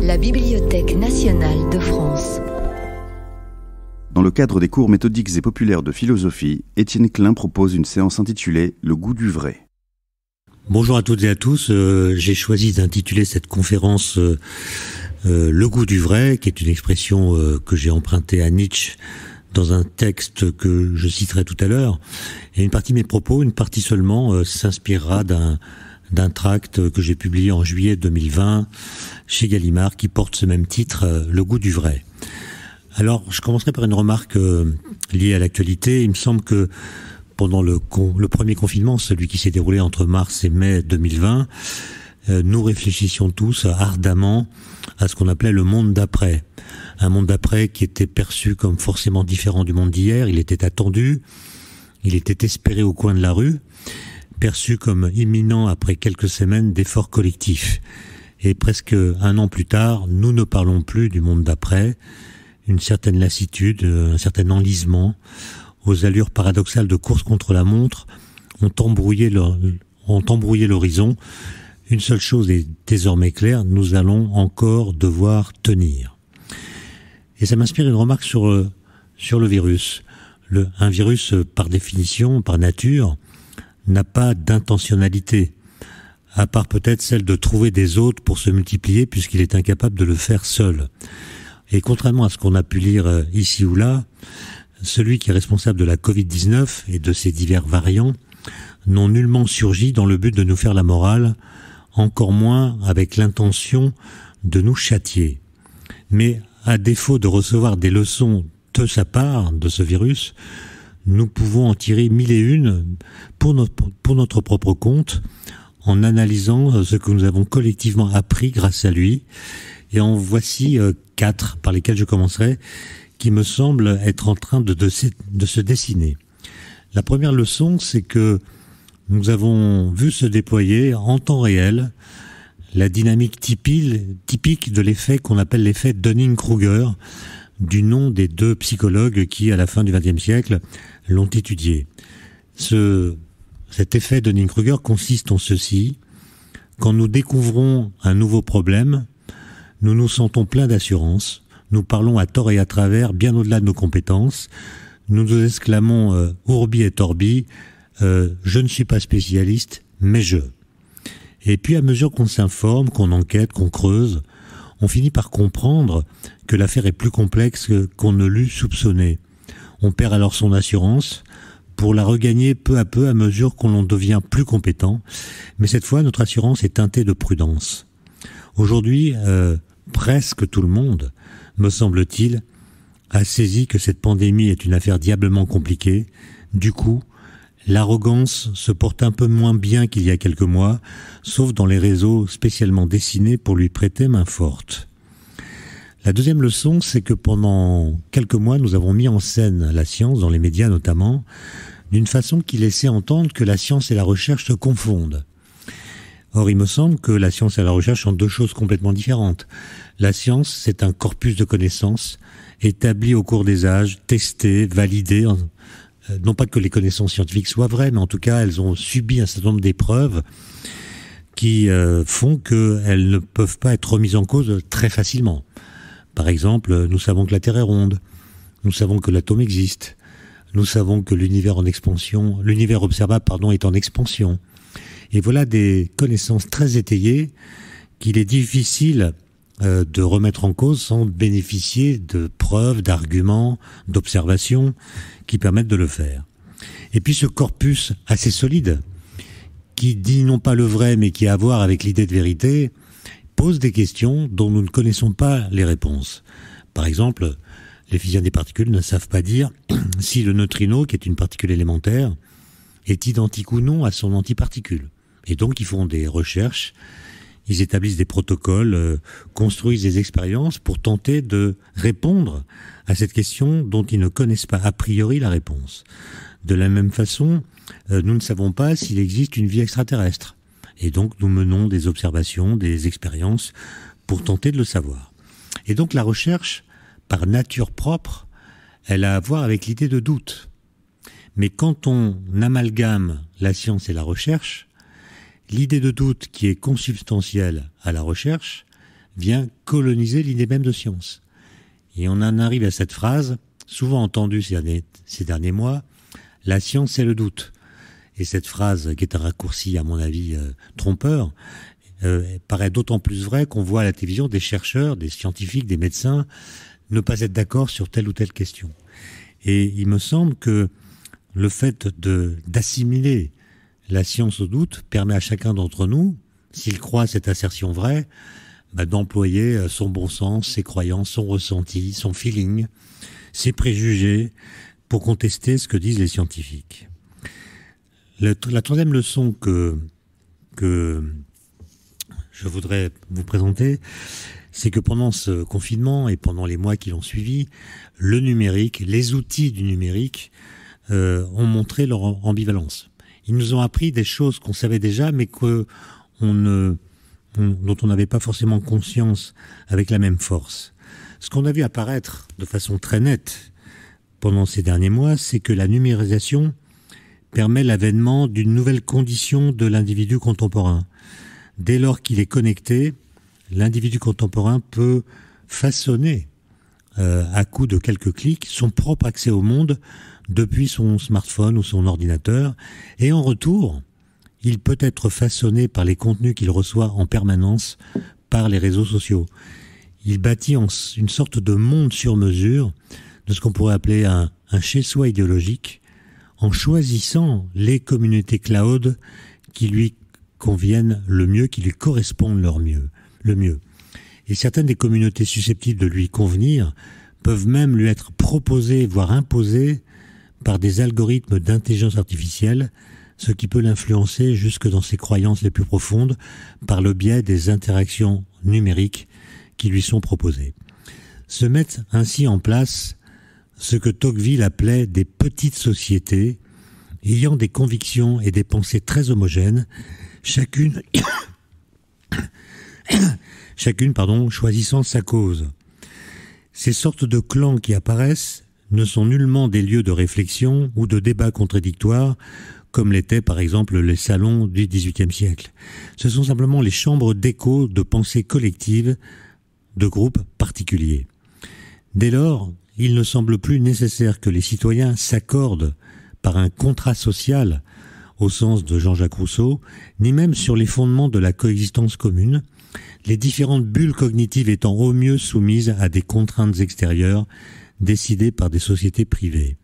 La Bibliothèque nationale de France. Dans le cadre des cours méthodiques et populaires de philosophie, Étienne Klein propose une séance intitulée « Le goût du vrai ». Bonjour à toutes et à tous. J'ai choisi d'intituler cette conférence Le goût du vrai, qui est une expression que j'ai empruntée à Nietzsche dans un texte que je citerai tout à l'heure. Et une partie de mes propos, une partie seulement, s'inspirera d'un tract que j'ai publié en juillet 2020 chez Gallimard qui porte ce même titre, Le goût du vrai. Alors, je commencerai par une remarque liée à l'actualité. Il me semble que pendant le premier confinement, celui qui s'est déroulé entre mars et mai 2020, nous réfléchissions tous ardemment à ce qu'on appelait le monde d'après. Un monde d'après qui était perçu comme forcément différent du monde d'hier. Il était attendu, il était espéré au coin de la rue, perçu comme imminent après quelques semaines d'efforts collectifs. Et presque un an plus tard, nous ne parlons plus du monde d'après. Une certaine lassitude, un certain enlisement, aux allures paradoxales de course contre la montre, ont embrouillé l'horizon. Une seule chose est désormais claire, nous allons encore devoir tenir. Et ça m'inspire une remarque sur le virus. Un virus, par définition, par nature, n'a pas d'intentionnalité, à part peut-être celle de trouver des hôtes pour se multiplier, puisqu'il est incapable de le faire seul. Et contrairement à ce qu'on a pu lire ici ou là, celui qui est responsable de la Covid-19 et de ses divers variants n'ont nullement surgi dans le but de nous faire la morale, encore moins avec l'intention de nous châtier. Mais à défaut de recevoir des leçons de sa part, de ce virus, nous pouvons en tirer mille et une pour notre propre compte, en analysant ce que nous avons collectivement appris grâce à lui. Et en voici 4 par lesquels je commencerai, qui me semblent être en train de se dessiner. La première leçon, c'est que nous avons vu se déployer en temps réel la dynamique typique de l'effet qu'on appelle l'effet Dunning-Kruger, du nom des 2 psychologues qui, à la fin du XXe siècle, l'ont étudié. Cet effet Dunning-Kruger consiste en ceci: quand nous découvrons un nouveau problème, nous nous sentons pleins d'assurance, nous parlons à tort et à travers, bien au-delà de nos compétences, nous nous exclamons urbi et orbi, je ne suis pas spécialiste, mais je. Et puis à mesure qu'on s'informe, qu'on enquête, qu'on creuse, on finit par comprendre que l'affaire est plus complexe qu'on ne l'eût soupçonné. On perd alors son assurance pour la regagner peu à peu à mesure qu'on en devient plus compétent, mais cette fois notre assurance est teintée de prudence. Aujourd'hui, presque tout le monde, me semble-t-il, a saisi que cette pandémie est une affaire diablement compliquée. Du coup, l'arrogance se porte un peu moins bien qu'il y a quelques mois, sauf dans les réseaux spécialement dessinés pour lui prêter main forte. La deuxième leçon, c'est que pendant quelques mois, nous avons mis en scène la science, dans les médias notamment, d'une façon qui laissait entendre que la science et la recherche se confondent. Or, il me semble que la science et la recherche sont 2 choses complètement différentes. La science, c'est un corpus de connaissances établi au cours des âges, testé, validé. Non pas que les connaissances scientifiques soient vraies, mais en tout cas, elles ont subi un certain nombre d'épreuves qui font qu'elles ne peuvent pas être remises en cause très facilement. Par exemple, nous savons que la Terre est ronde, nous savons que l'atome existe, nous savons que l'univers observable, est en expansion. Et voilà des connaissances très étayées qu'il est difficile de remettre en cause sans bénéficier de preuves, d'arguments, d'observations qui permettent de le faire. Et puis ce corpus assez solide, qui dit non pas le vrai, mais qui a à voir avec l'idée de vérité, pose des questions dont nous ne connaissons pas les réponses. Par exemple, les physiciens des particules ne savent pas dire si le neutrino, qui est une particule élémentaire, est identique ou non à son antiparticule. Et donc ils font des recherches, ils établissent des protocoles, construisent des expériences pour tenter de répondre à cette question dont ils ne connaissent pas a priori la réponse. De la même façon, nous ne savons pas s'il existe une vie extraterrestre. Et donc nous menons des observations, des expériences pour tenter de le savoir. Et donc la recherche, par nature propre, elle a à voir avec l'idée de doute. Mais quand on amalgame la science et la recherche, l'idée de doute qui est consubstantielle à la recherche vient coloniser l'idée même de science. Et on en arrive à cette phrase, souvent entendue ces derniers mois, la science c'est le doute. Et cette phrase, qui est un raccourci à mon avis trompeur, paraît d'autant plus vraie qu'on voit à la télévision des chercheurs, des scientifiques, des médecins ne pas être d'accord sur telle ou telle question. Et il me semble que le fait d'assimiler la science au doute permet à chacun d'entre nous, s'il croit cette assertion vraie, d'employer son bon sens, ses croyances, son ressenti, son feeling, ses préjugés pour contester ce que disent les scientifiques. La troisième leçon que je voudrais vous présenter, c'est que pendant ce confinement et pendant les mois qui l'ont suivi, le numérique, les outils du numérique ont montré leur ambivalence. Ils nous ont appris des choses qu'on savait déjà, mais dont on n'avait pas forcément conscience avec la même force. Ce qu'on a vu apparaître de façon très nette pendant ces derniers mois, c'est que la numérisation permet l'avènement d'une nouvelle condition de l'individu contemporain. Dès lors qu'il est connecté, l'individu contemporain peut façonner, à coup de quelques clics, son propre accès au monde depuis son smartphone ou son ordinateur, et en retour, il peut être façonné par les contenus qu'il reçoit en permanence par les réseaux sociaux. Il bâtit une sorte de monde sur mesure, de ce qu'on pourrait appeler un chez-soi idéologique, en choisissant les communautés cloud qui lui conviennent le mieux, qui lui correspondent le mieux. Et certaines des communautés susceptibles de lui convenir peuvent même lui être proposées, voire imposées, par des algorithmes d'intelligence artificielle, ce qui peut l'influencer jusque dans ses croyances les plus profondes par le biais des interactions numériques qui lui sont proposées. Se mettent ainsi en place ce que Tocqueville appelait des petites sociétés ayant des convictions et des pensées très homogènes, chacune choisissant sa cause. Ces sortes de clans qui apparaissent ne sont nullement des lieux de réflexion ou de débats contradictoires, comme l'étaient par exemple les salons du XVIIIe siècle. Ce sont simplement les chambres d'écho de pensée collective de groupes particuliers. Dès lors, il ne semble plus nécessaire que les citoyens s'accordent par un contrat social, au sens de Jean-Jacques Rousseau, ni même sur les fondements de la coexistence commune, les différentes bulles cognitives étant au mieux soumises à des contraintes extérieures décidées par des sociétés privées.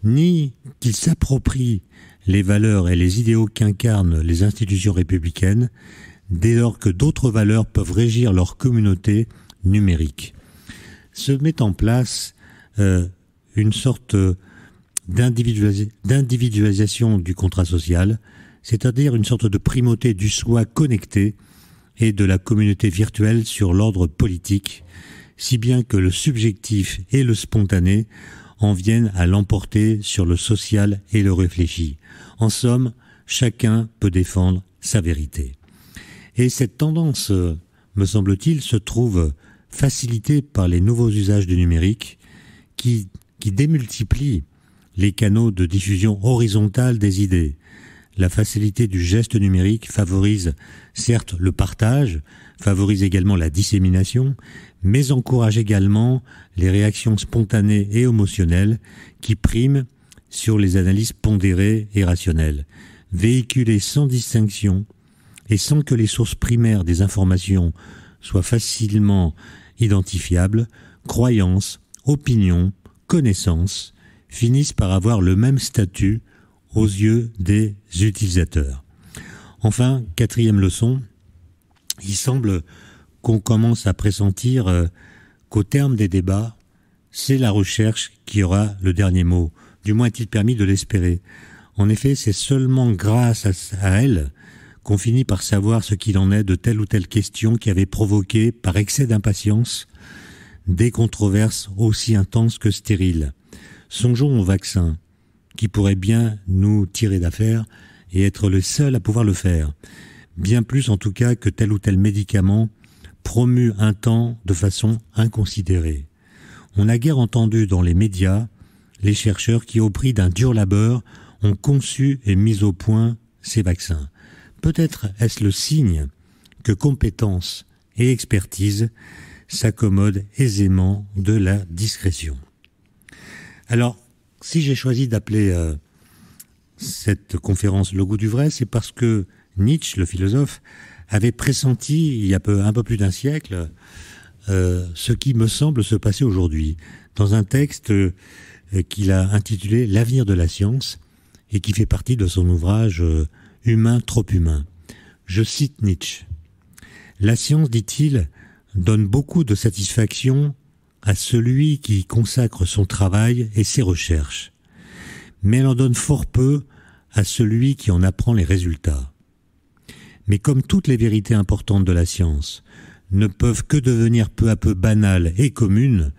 Ni qu'ils s'approprient les valeurs et les idéaux qu'incarnent les institutions républicaines, dès lors que d'autres valeurs peuvent régir leur communauté numérique. Se met en place une sorte d'individualisation du contrat social, c'est-à-dire une sorte de primauté du soi connecté et de la communauté virtuelle sur l'ordre politique, si bien que le subjectif et le spontané en viennent à l'emporter sur le social et le réfléchi. En somme, chacun peut défendre sa vérité. Et cette tendance, me semble-t-il, se trouve facilitée par les nouveaux usages du numérique qui démultiplient les canaux de diffusion horizontale des idées. La facilité du geste numérique favorise certes le partage, favorise également la dissémination, mais encourage également les réactions spontanées et émotionnelles qui priment sur les analyses pondérées et rationnelles. Véhiculées sans distinction et sans que les sources primaires des informations soient facilement identifiables, croyances, opinions, connaissances finissent par avoir le même statut aux yeux des utilisateurs. Enfin, quatrième leçon, il semble qu'on commence à pressentir qu'au terme des débats, c'est la recherche qui aura le dernier mot. Du moins est-il permis de l'espérer. En effet, c'est seulement grâce à elle qu'on finit par savoir ce qu'il en est de telle ou telle question qui avait provoqué, par excès d'impatience, des controverses aussi intenses que stériles. Songeons au vaccin, qui pourrait bien nous tirer d'affaire et être le seul à pouvoir le faire. Bien plus en tout cas que tel ou tel médicament promu un temps de façon inconsidérée. On a guère entendu dans les médias les chercheurs qui, au prix d'un dur labeur, ont conçu et mis au point ces vaccins. Peut-être est-ce le signe que compétence et expertise s'accommode aisément de la discrétion. Alors, si j'ai choisi d'appeler cette conférence Le goût du vrai, c'est parce que Nietzsche, le philosophe, avait pressenti, il y a un peu plus d'un siècle, ce qui me semble se passer aujourd'hui, dans un texte qu'il a intitulé « L'avenir de la science » et qui fait partie de son ouvrage « Humain, trop humain ». Je cite Nietzsche. « La science, dit-il, donne beaucoup de satisfaction à celui qui consacre son travail et ses recherches, mais elle en donne fort peu à celui qui en apprend les résultats. Mais comme toutes les vérités importantes de la science ne peuvent que devenir peu à peu banales et communes,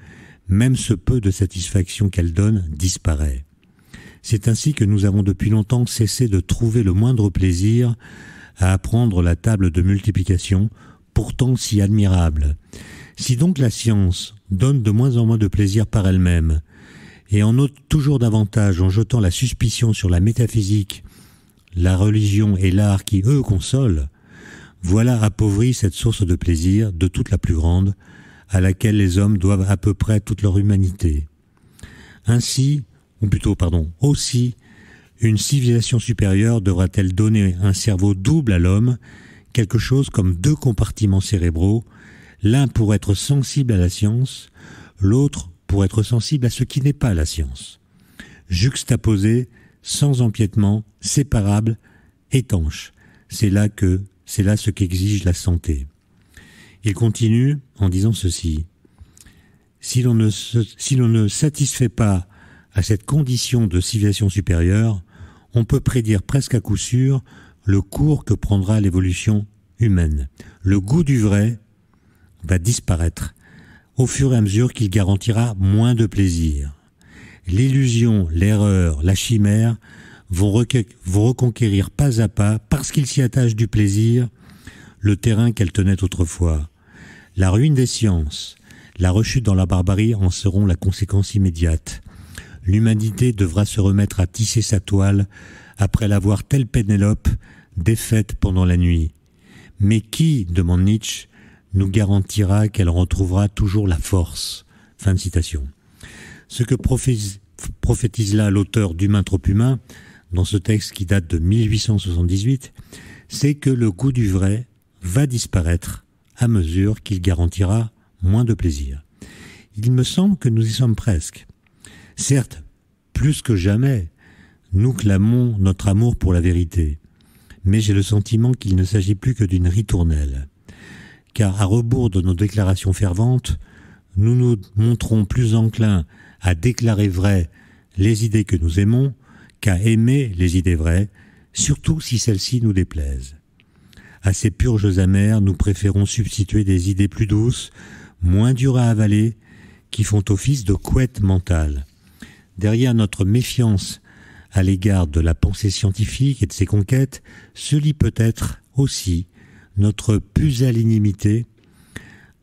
même ce peu de satisfaction qu'elle donne disparaît. C'est ainsi que nous avons depuis longtemps cessé de trouver le moindre plaisir à apprendre la table de multiplication, pourtant si admirable. Si donc la science donne de moins en moins de plaisir par elle-même, et en ôte toujours davantage en jetant la suspicion sur la métaphysique, la religion et l'art qui, eux, consolent, voilà appauvrie cette source de plaisir, de toute la plus grande, à laquelle les hommes doivent à peu près toute leur humanité. Ainsi, ou plutôt, aussi, une civilisation supérieure devra-t-elle donner un cerveau double à l'homme, quelque chose comme 2 compartiments cérébraux, l'un pour être sensible à la science, l'autre pour être sensible à ce qui n'est pas la science. Juxtaposés, sans empiètement, séparables, étanches. C'est là ce qu'exige la santé. Il continue en disant ceci. Si l'on ne satisfait pas à cette condition de civilisation supérieure, on peut prédire presque à coup sûr le cours que prendra l'évolution humaine. Le goût du vrai va disparaître au fur et à mesure qu'il garantira moins de plaisir. L'illusion, l'erreur, la chimère vont reconquérir pas à pas, parce qu'ils s'y attachent du plaisir, le terrain qu'elles tenaient autrefois. La ruine des sciences, la rechute dans la barbarie en seront la conséquence immédiate. L'humanité devra se remettre à tisser sa toile après l'avoir, telle Pénélope, défaite pendant la nuit. Mais qui, demande Nietzsche, nous garantira qu'elle retrouvera toujours la force. Fin de citation. Ce que prophétise là l'auteur d'Humain trop humain, dans ce texte qui date de 1878, c'est que le goût du vrai va disparaître à mesure qu'il garantira moins de plaisir. Il me semble que nous y sommes presque. Certes, plus que jamais, nous clamons notre amour pour la vérité, mais j'ai le sentiment qu'il ne s'agit plus que d'une ritournelle. Car à rebours de nos déclarations ferventes, nous nous montrons plus enclins à déclarer vraies les idées que nous aimons qu'à aimer les idées vraies, surtout si celles-ci nous déplaisent. À ces purges amères, nous préférons substituer des idées plus douces, moins dures à avaler, qui font office de couette mentale. Derrière notre méfiance à l'égard de la pensée scientifique et de ses conquêtes, se lit peut-être aussi notre pusillanimité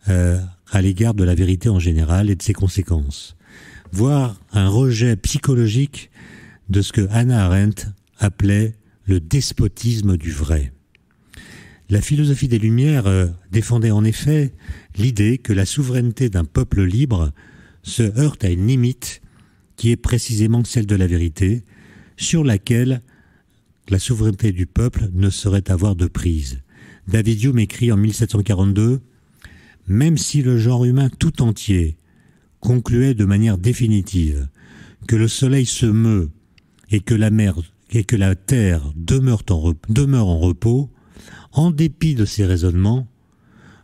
à l'égard de la vérité en général et de ses conséquences, voire un rejet psychologique de ce que Hannah Arendt appelait le despotisme du vrai. La philosophie des Lumières défendait en effet l'idée que la souveraineté d'un peuple libre se heurte à une limite qui est précisément celle de la vérité, sur laquelle la souveraineté du peuple ne saurait avoir de prise. David Hume écrit en 1742 « Même si le genre humain tout entier concluait de manière définitive que le soleil se meut et que la terre demeure en repos, en dépit de ces raisonnements,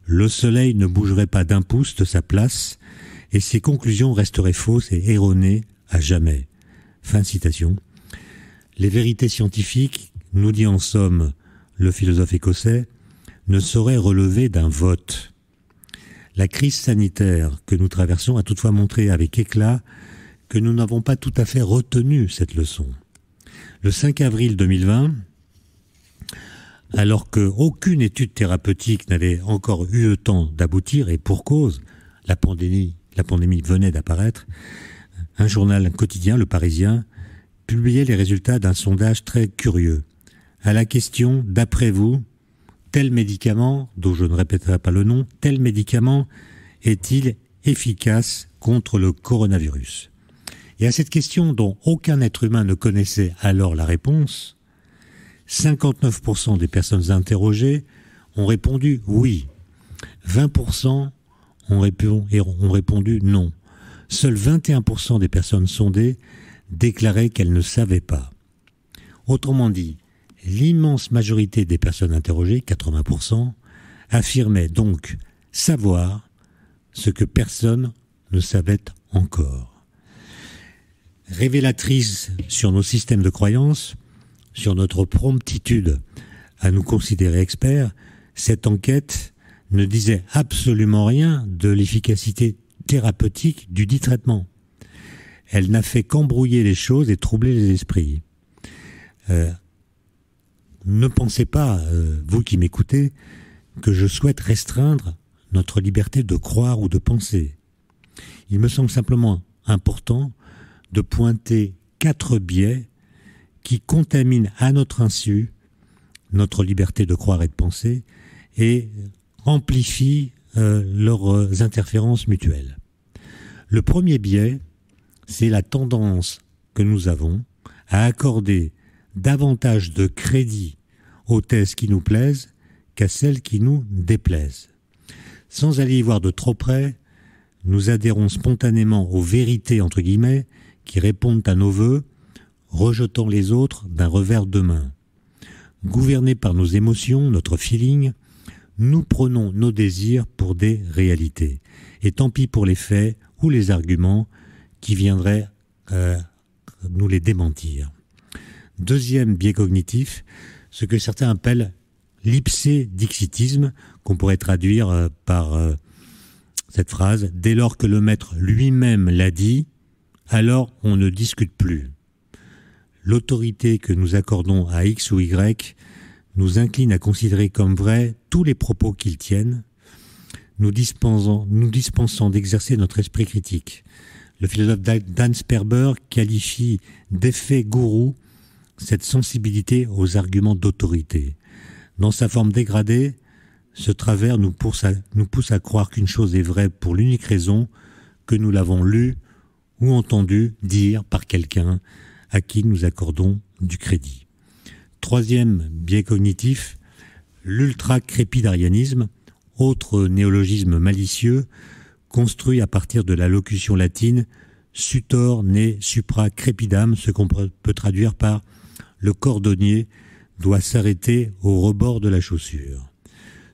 le soleil ne bougerait pas d'un pouce de sa place et ses conclusions resteraient fausses et erronées à jamais. » Fin de citation. Les vérités scientifiques, nous dit en somme le philosophe écossais, ne sauraient relever d'un vote. La crise sanitaire que nous traversons a toutefois montré avec éclat que nous n'avons pas tout à fait retenu cette leçon. Le 5 avril 2020, alors qu'aucune étude thérapeutique n'avait encore eu le temps d'aboutir, et pour cause, la pandémie venait d'apparaître, un journal quotidien, Le Parisien, publiait les résultats d'un sondage très curieux. À la question « D'après vous, tel médicament, dont je ne répéterai pas le nom, tel médicament est-il efficace contre le coronavirus? Et à cette question dont aucun être humain ne connaissait alors la réponse, 59% des personnes interrogées ont répondu oui. 20% ont répondu non. Seuls 21% des personnes sondées déclaraient qu'elles ne savaient pas. Autrement dit, l'immense majorité des personnes interrogées, 80%, affirmaient donc savoir ce que personne ne savait encore. Révélatrice sur nos systèmes de croyances, sur notre promptitude à nous considérer experts, cette enquête ne disait absolument rien de l'efficacité thérapeutique du dit traitement. Elle n'a fait qu'embrouiller les choses et troubler les esprits. Ne pensez pas, vous qui m'écoutez, que je souhaite restreindre notre liberté de croire ou de penser. Il me semble simplement important de pointer 4 biais qui contaminent à notre insu notre liberté de croire et de penser et amplifient leurs interférences mutuelles. Le premier biais, c'est la tendance que nous avons à accorder davantage de crédit aux thèses qui nous plaisent qu'à celles qui nous déplaisent. Sans aller y voir de trop près, nous adhérons spontanément aux vérités, entre guillemets, qui répondent à nos vœux, rejetant les autres d'un revers de main. Gouvernés par nos émotions, notre feeling, nous prenons nos désirs pour des réalités. Et tant pis pour les faits ou les arguments qui viendraient nous les démentir. Deuxième biais cognitif, ce que certains appellent l'ipsédixitisme, qu'on pourrait traduire par cette phrase « Dès lors que le maître lui-même l'a dit, alors on ne discute plus ». L'autorité que nous accordons à X ou Y nous incline à considérer comme vrais tous les propos qu'ils tiennent, nous dispensant d'exercer notre esprit critique. Le philosophe Dan Sperber qualifie d'effet gourou cette sensibilité aux arguments d'autorité. Dans sa forme dégradée, ce travers nous pousse à croire qu'une chose est vraie pour l'unique raison que nous l'avons lue ou entendu dire par quelqu'un à qui nous accordons du crédit. Troisième biais cognitif, l'ultra-crépidarianisme, autre néologisme malicieux, construit à partir de la locution latine « sutor ne supra crepidam », ce qu'on peut traduire par « le cordonnier doit s'arrêter au rebord de la chaussure ».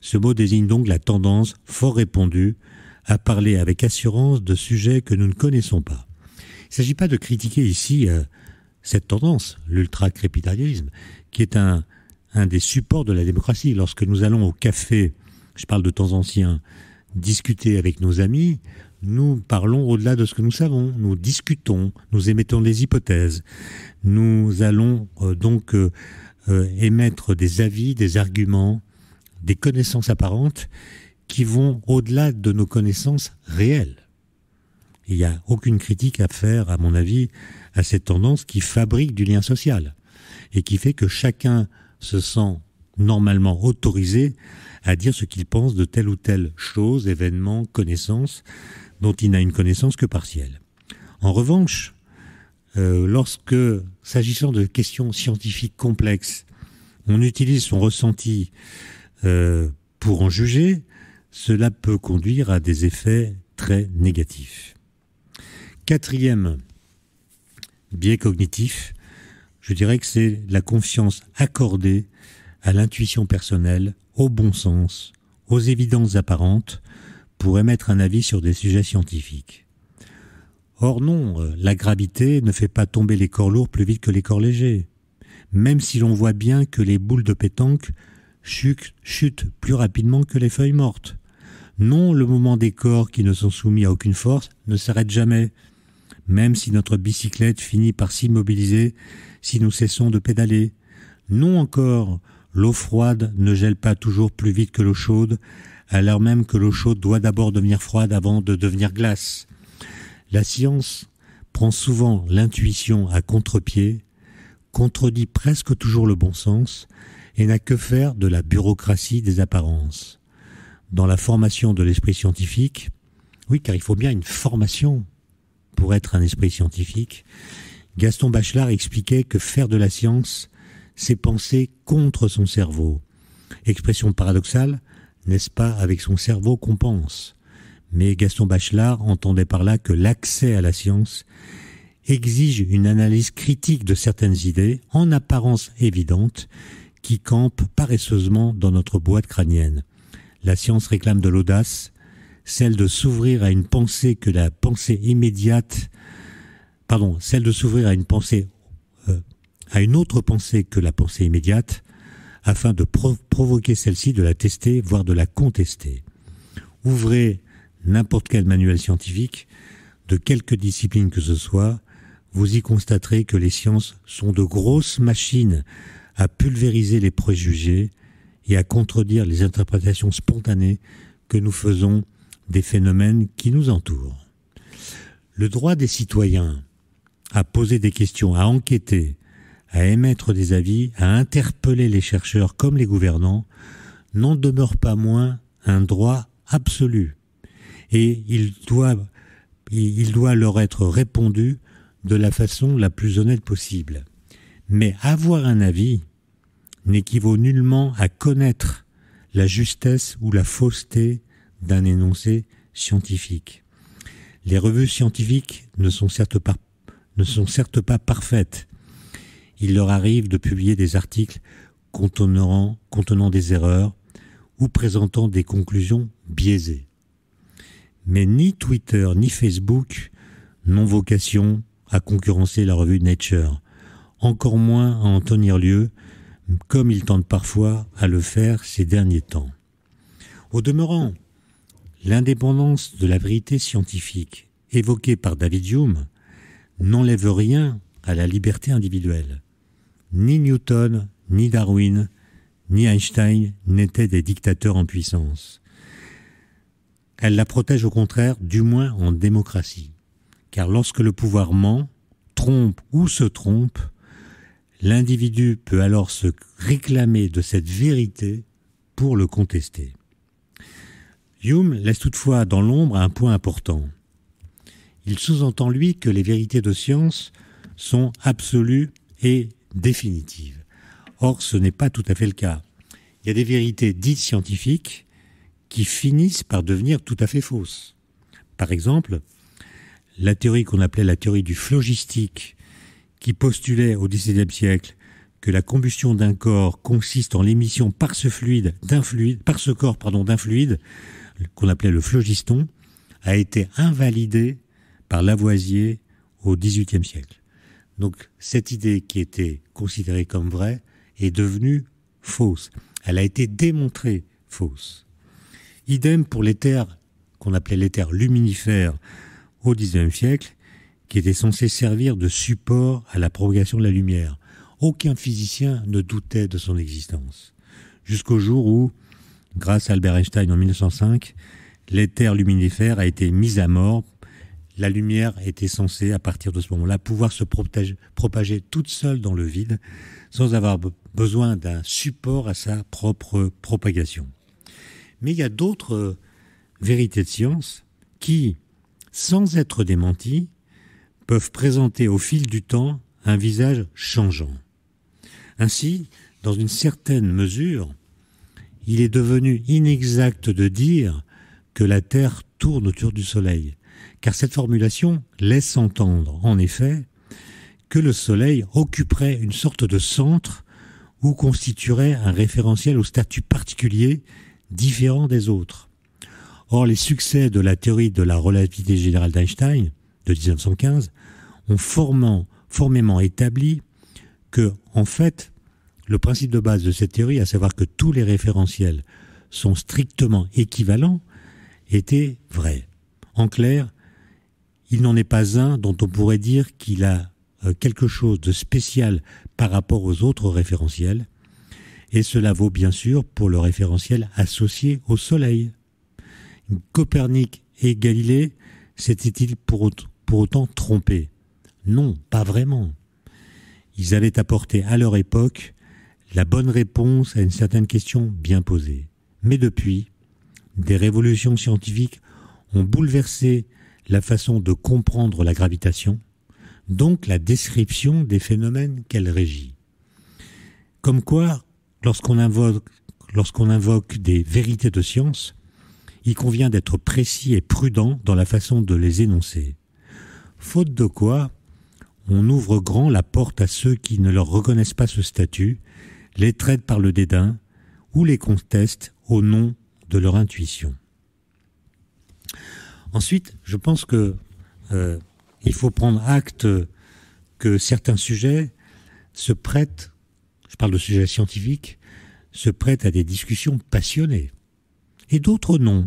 Ce mot désigne donc la tendance fort répandue à parler avec assurance de sujets que nous ne connaissons pas. Il ne s'agit pas de critiquer ici cette tendance, l'ultra-crépidarianisme, qui est un des supports de la démocratie. Lorsque nous allons au café, je parle de temps anciens, discuter avec nos amis, nous parlons au-delà de ce que nous savons, nous discutons, nous émettons des hypothèses, nous allons donc émettre des avis, des arguments, des connaissances apparentes qui vont au-delà de nos connaissances réelles. Il n'y a aucune critique à faire, à mon avis, à cette tendance qui fabrique du lien social et qui fait que chacun se sent normalement autorisé à dire ce qu'il pense de telle ou telle chose, événement, connaissance, dont il n'a une connaissance que partielle. En revanche, lorsque, s'agissant de questions scientifiques complexes, on utilise son ressenti pour en juger, cela peut conduire à des effets très négatifs. Quatrième biais cognitif, je dirais que c'est la confiance accordée à l'intuition personnelle, au bon sens, aux évidences apparentes, pour émettre un avis sur des sujets scientifiques. Or non, la gravité ne fait pas tomber les corps lourds plus vite que les corps légers, même si l'on voit bien que les boules de pétanque chutent plus rapidement que les feuilles mortes. Non, le mouvement des corps qui ne sont soumis à aucune force ne s'arrête jamais, même si notre bicyclette finit par s'immobiliser si nous cessons de pédaler. Non encore, l'eau froide ne gèle pas toujours plus vite que l'eau chaude, alors même que l'eau chaude doit d'abord devenir froide avant de devenir glace. La science prend souvent l'intuition à contre-pied, contredit presque toujours le bon sens et n'a que faire de la bureaucratie des apparences. Dans la formation de l'esprit scientifique, oui, car il faut bien une formation pour être un esprit scientifique, Gaston Bachelard expliquait que faire de la science, c'est penser contre son cerveau. Expression paradoxale, n'est-ce pas avec son cerveau qu'on pense? Mais Gaston Bachelard entendait par là que l'accès à la science exige une analyse critique de certaines idées, en apparence évidentes, qui campent paresseusement dans notre boîte crânienne. La science réclame de l'audace, celle de s'ouvrir à une pensée que la pensée immédiate, celle de s'ouvrir à une pensée, à une autre pensée que la pensée immédiate, afin de provoquer celle-ci, de la tester, voire de la contester. Ouvrez n'importe quel manuel scientifique, de quelque discipline que ce soit, vous y constaterez que les sciences sont de grosses machines à pulvériser les préjugés et à contredire les interprétations spontanées que nous faisons des phénomènes qui nous entourent. Le droit des citoyens à poser des questions, à enquêter, à émettre des avis, à interpeller les chercheurs comme les gouvernants, n'en demeure pas moins un droit absolu. Et il doit leur être répondu de la façon la plus honnête possible. Mais avoir un avis n'équivaut nullement à connaître la justesse ou la fausseté d'un énoncé scientifique. Les revues scientifiques ne sont certes pas parfaites. Il leur arrive de publier des articles contenant des erreurs ou présentant des conclusions biaisées. Mais ni Twitter ni Facebook n'ont vocation à concurrencer la revue Nature, encore moins à en tenir lieu, comme ils tentent parfois à le faire ces derniers temps. Au demeurant, l'indépendance de la vérité scientifique évoquée par David Hume n'enlève rien à la liberté individuelle. Ni Newton, ni Darwin, ni Einstein n'étaient des dictateurs en puissance. Elle la protège au contraire, du moins en démocratie. Car lorsque le pouvoir ment, trompe ou se trompe, l'individu peut alors se réclamer de cette vérité pour le contester. Hume laisse toutefois dans l'ombre un point important. Il sous-entend, lui, que les vérités de science sont absolues et définitives. Or, ce n'est pas tout à fait le cas. Il y a des vérités dites scientifiques qui finissent par devenir tout à fait fausses. Par exemple, la théorie qu'on appelait la théorie du phlogistique, qui postulait au XVIIe siècle que la combustion d'un corps consiste en l'émission par ce corps d'un fluide, qu'on appelait le phlogiston, a été invalidée par Lavoisier au XVIIIe siècle. Donc cette idée qui était considérée comme vraie est devenue fausse. Elle a été démontrée fausse. Idem pour l'éther qu'on appelait l'éther luminifère au XIXe siècle, qui était censé servir de support à la propagation de la lumière. Aucun physicien ne doutait de son existence. Jusqu'au jour où, grâce à Albert Einstein en 1905, l'éther luminifère a été mis à mort. La lumière était censée, à partir de ce moment-là, pouvoir se propager toute seule dans le vide, sans avoir besoin d'un support à sa propre propagation. Mais il y a d'autres vérités de science qui, sans être démenties, peuvent présenter au fil du temps un visage changeant. Ainsi, dans une certaine mesure, il est devenu inexact de dire que la Terre tourne autour du Soleil, car cette formulation laisse entendre, en effet, que le Soleil occuperait une sorte de centre ou constituerait un référentiel au statut particulier différent des autres. Or, les succès de la théorie de la relativité générale d'Einstein, de 1915, ont formellement établi que, en fait, le principe de base de cette théorie, à savoir que tous les référentiels sont strictement équivalents, était vrai. En clair, il n'en est pas un dont on pourrait dire qu'il a quelque chose de spécial par rapport aux autres référentiels, et cela vaut bien sûr pour le référentiel associé au Soleil. Copernic et Galilée s'étaient-ils pour autant trompés? Non, pas vraiment. Ils avaient apporté à leur époque la bonne réponse à une certaine question bien posée. Mais depuis, des révolutions scientifiques ont bouleversé la façon de comprendre la gravitation, donc la description des phénomènes qu'elle régit. Comme quoi, lorsqu'on invoque des vérités de science, il convient d'être précis et prudent dans la façon de les énoncer. Faute de quoi, on ouvre grand la porte à ceux qui ne leur reconnaissent pas ce statut, les traitent par le dédain ou les contestent au nom de leur intuition. Ensuite, je pense que il faut prendre acte que certains sujets se prêtent, je parle de sujets scientifiques, se prêtent à des discussions passionnées, et d'autres non.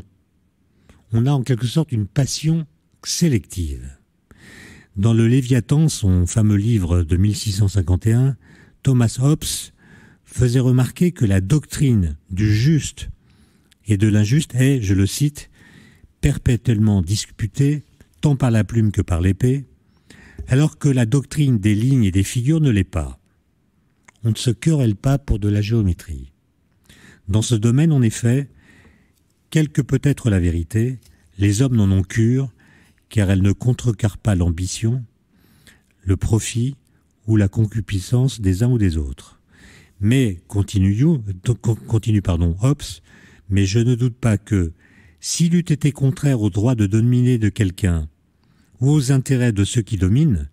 On a en quelque sorte une passion sélective. Dans le Léviathan, son fameux livre de 1651, Thomas Hobbes faisait remarquer que la doctrine du juste et de l'injuste est, je le cite, perpétuellement disputée tant par la plume que par l'épée, alors que la doctrine des lignes et des figures ne l'est pas. On ne se querelle pas pour de la géométrie. Dans ce domaine, en effet, quelle que peut être la vérité, les hommes n'en ont cure, car elle ne contrecarre pas l'ambition, le profit ou la concupiscence des uns ou des autres. Mais, continue Hobbes, mais je ne doute pas que, s'il eût été contraire au droit de dominer de quelqu'un ou aux intérêts de ceux qui dominent,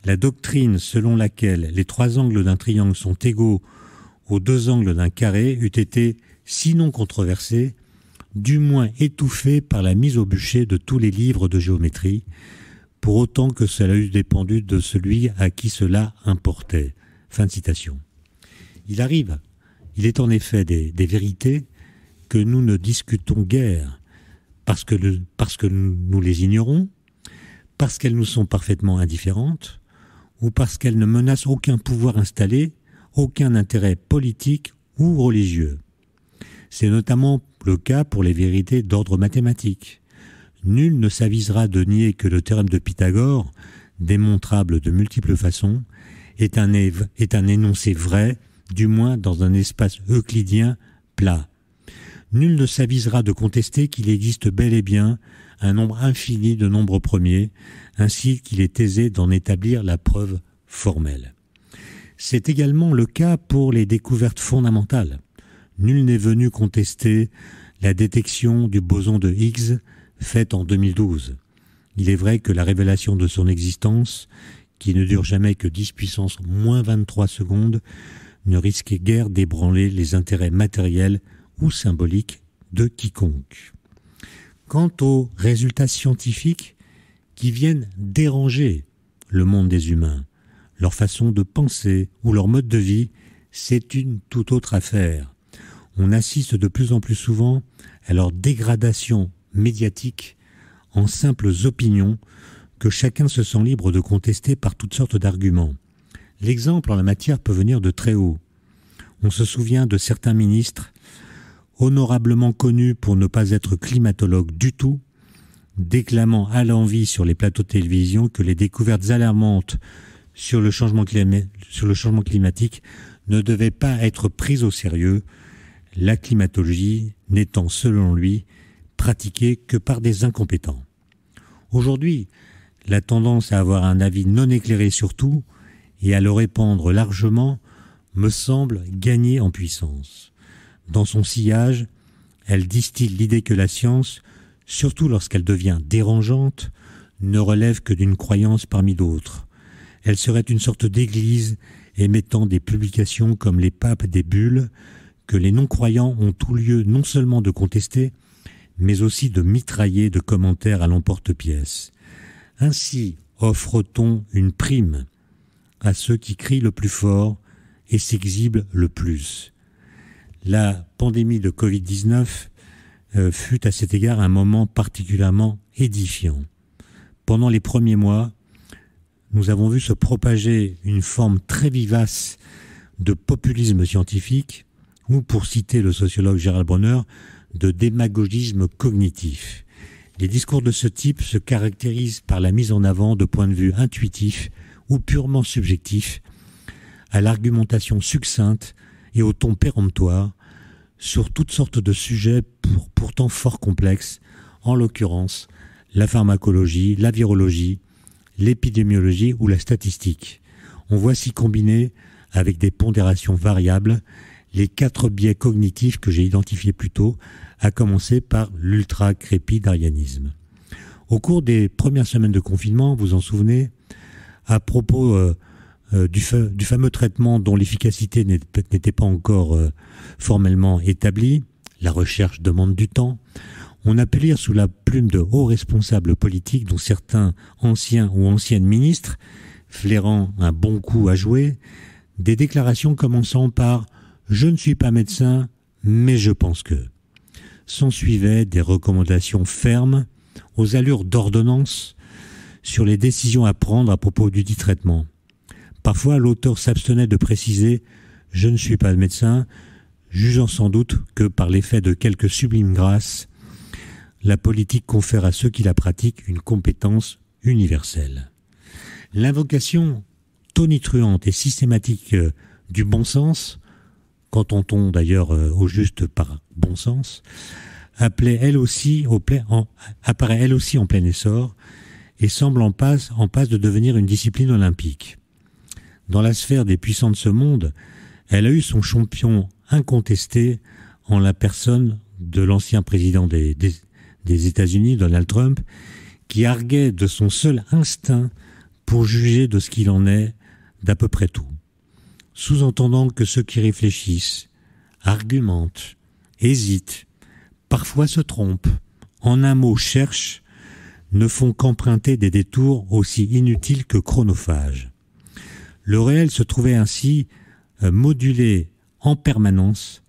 la doctrine selon laquelle les 3 angles d'un triangle sont égaux aux 2 angles d'un carré eût été, sinon controversée, du moins étouffée par la mise au bûcher de tous les livres de géométrie, pour autant que cela eût dépendu de celui à qui cela importait. Fin de citation. Il est en effet des vérités que nous ne discutons guère parce que nous les ignorons, parce qu'elles nous sont parfaitement indifférentes, ou parce qu'elles ne menacent aucun pouvoir installé, aucun intérêt politique ou religieux. C'est notamment le cas pour les vérités d'ordre mathématique. Nul ne s'avisera de nier que le théorème de Pythagore, démontrable de multiples façons, est un énoncé vrai, du moins dans un espace euclidien plat. Nul ne s'avisera de contester qu'il existe bel et bien un nombre infini de nombres premiers, ainsi qu'il est aisé d'en établir la preuve formelle. C'est également le cas pour les découvertes fondamentales. Nul n'est venu contester la détection du boson de Higgs faite en 2012. Il est vrai que la révélation de son existence, qui ne dure jamais que 10 puissance moins 23 secondes, ne risquait guère d'ébranler les intérêts matériels ou symboliques de quiconque. Quant aux résultats scientifiques qui viennent déranger le monde des humains, leur façon de penser ou leur mode de vie, c'est une toute autre affaire. On assiste de plus en plus souvent à leur dégradation médiatique en simples opinions que chacun se sent libre de contester par toutes sortes d'arguments. L'exemple en la matière peut venir de très haut. On se souvient de certains ministres, honorablement connus pour ne pas être climatologues du tout, déclamant à l'envi sur les plateaux de télévision que les découvertes alarmantes sur le changement climatique ne devaient pas être prises au sérieux, la climatologie n'étant, selon lui, pratiquée que par des incompétents. Aujourd'hui, la tendance à avoir un avis non éclairé sur tout et à le répandre largement me semble gagner en puissance. Dans son sillage, elle distille l'idée que la science, surtout lorsqu'elle devient dérangeante, ne relève que d'une croyance parmi d'autres. Elle serait une sorte d'église émettant des publications comme les papes des bulles, que les non-croyants ont tout lieu non seulement de contester, mais aussi de mitrailler de commentaires à l'emporte-pièce. Ainsi offre-t-on une prime à ceux qui crient le plus fort et s'exhibent le plus. La pandémie de Covid-19 fut à cet égard un moment particulièrement édifiant. Pendant les premiers mois, nous avons vu se propager une forme très vivace de populisme scientifique, ou, pour citer le sociologue Gérald Bronner, de démagogisme cognitif. Les discours de ce type se caractérisent par la mise en avant de points de vue intuitifs ou purement subjectifs, à l'argumentation succincte et au ton péremptoire sur toutes sortes de sujets pourtant fort complexes, en l'occurrence la pharmacologie, la virologie, l'épidémiologie ou la statistique. On voit s'y combiner, avec des pondérations variables, les 4 biais cognitifs que j'ai identifiés plus tôt, à commencer par l'ultra-crépidarianisme. Au cours des premières semaines de confinement, vous en souvenez, à propos du fameux traitement dont l'efficacité n'était pas encore formellement établie, la recherche demande du temps, on a pu lire sous la plume de hauts responsables politiques, dont certains anciens ou anciennes ministres, flairant un bon coup à jouer, des déclarations commençant par « Je ne suis pas médecin, mais je pense que ». S'ensuivaient des recommandations fermes, aux allures d'ordonnance, sur les décisions à prendre à propos du dit traitement. Parfois, l'auteur s'abstenait de préciser « Je ne suis pas médecin », jugeant sans doute que par l'effet de quelques sublimes grâces, la politique confère à ceux qui la pratiquent une compétence universelle. L'invocation tonitruante et systématique du bon sens, qu'entend-on d'ailleurs au juste par bon sens, apparaît elle aussi en plein essor et semble en passe de devenir une discipline olympique. Dans la sphère des puissants de ce monde, elle a eu son champion incontesté en la personne de l'ancien président des États-Unis, Donald Trump, qui arguait de son seul instinct pour juger de ce qu'il en est d'à peu près tout, sous-entendant que ceux qui réfléchissent, argumentent, hésitent, parfois se trompent, en un mot cherchent, ne font qu'emprunter des détours aussi inutiles que chronophages. Le réel se trouvait ainsi modulé en permanence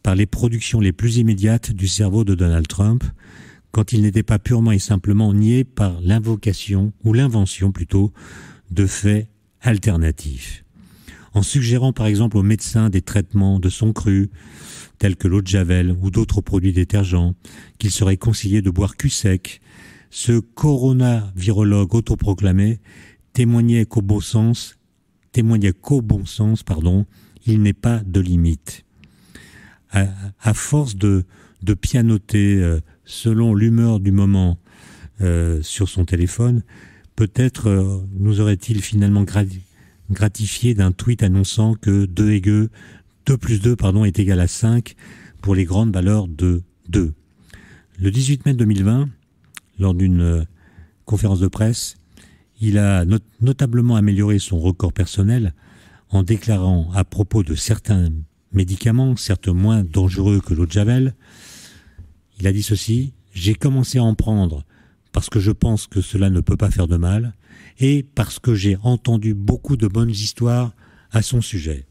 par les productions les plus immédiates du cerveau de Donald Trump, quand il n'était pas purement et simplement nié par l'invocation, ou l'invention plutôt, de faits alternatifs. En suggérant par exemple aux médecins des traitements de sang cru, tels que l'eau de Javel ou d'autres produits détergents, qu'il serait conseillé de boire cul sec, ce coronavirologue autoproclamé témoignait qu'au bon sens, il n'est pas de limite. À force de pianoter selon l'humeur du moment sur son téléphone, peut-être nous aurait-il finalement gratifié d'un tweet annonçant que 2 plus 2 est égal à 5 pour les grandes valeurs de 2. Le 18 mai 2020, lors d'une conférence de presse, il a notablement amélioré son record personnel en déclarant à propos de certains médicaments, certes moins dangereux que l'eau de Javel, il a dit ceci: « J'ai commencé à en prendre parce que je pense que cela ne peut pas faire de mal et parce que j'ai entendu beaucoup de bonnes histoires à son sujet. »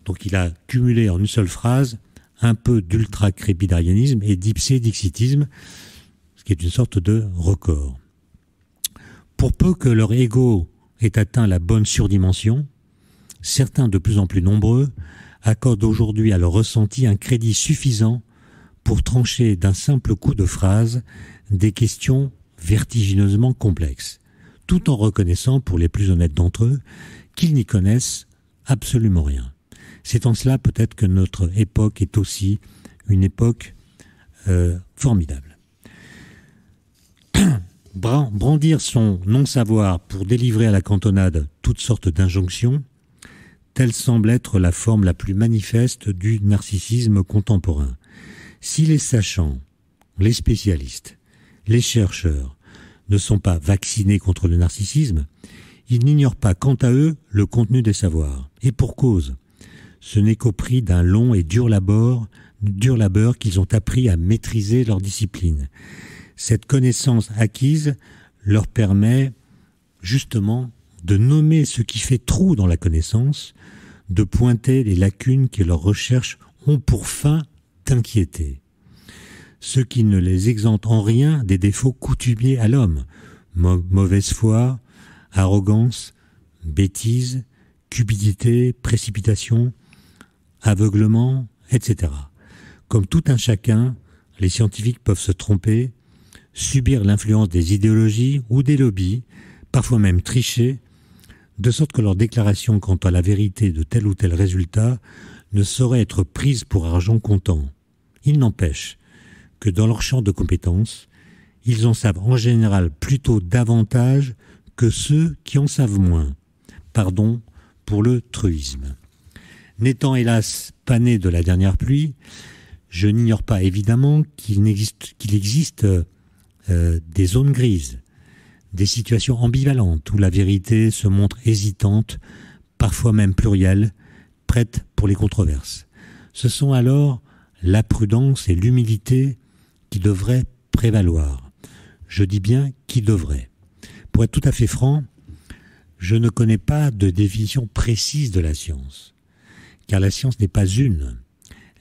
Donc il a cumulé en une seule phrase un peu d'ultra-crépidarianisme et d'ipsédixitisme, ce qui est une sorte de record. Pour peu que leur ego ait atteint la bonne surdimension, certains de plus en plus nombreux accordent aujourd'hui à leur ressenti un crédit suffisant pour trancher d'un simple coup de phrase des questions vertigineusement complexes, tout en reconnaissant pour les plus honnêtes d'entre eux qu'ils n'y connaissent absolument rien. C'est en cela peut-être que notre époque est aussi une époque formidable. Brandir son non-savoir pour délivrer à la cantonade toutes sortes d'injonctions, telle semble être la forme la plus manifeste du narcissisme contemporain. Si les sachants, les spécialistes, les chercheurs ne sont pas vaccinés contre le narcissisme, ils n'ignorent pas quant à eux le contenu des savoirs. Et pour cause, ce n'est qu'au prix d'un long et dur labeur qu'ils ont appris à maîtriser leur discipline. Cette connaissance acquise leur permet justement de nommer ce qui fait trou dans la connaissance, de pointer les lacunes que leurs recherches ont pour fin d'inquiéter. Ce qui ne les exempte en rien des défauts coutumiers à l'homme, mauvaise foi, arrogance, bêtise, cupidité, précipitation, aveuglement, etc. Comme tout un chacun, les scientifiques peuvent se tromper, subir l'influence des idéologies ou des lobbies, parfois même tricher, de sorte que leur déclaration quant à la vérité de tel ou tel résultat ne saurait être prise pour argent comptant. Il n'empêche que dans leur champ de compétences, ils en savent en général plutôt davantage que ceux qui en savent moins. Pardon pour le truisme. N'étant hélas pas né de la dernière pluie, je n'ignore pas évidemment qu'il existe des zones grises, des situations ambivalentes où la vérité se montre hésitante, parfois même plurielle, prête pour les controverses. Ce sont alors la prudence et l'humilité qui devraient prévaloir. Je dis bien qui devrait. Pour être tout à fait franc, je ne connais pas de définition précise de la science, car la science n'est pas une.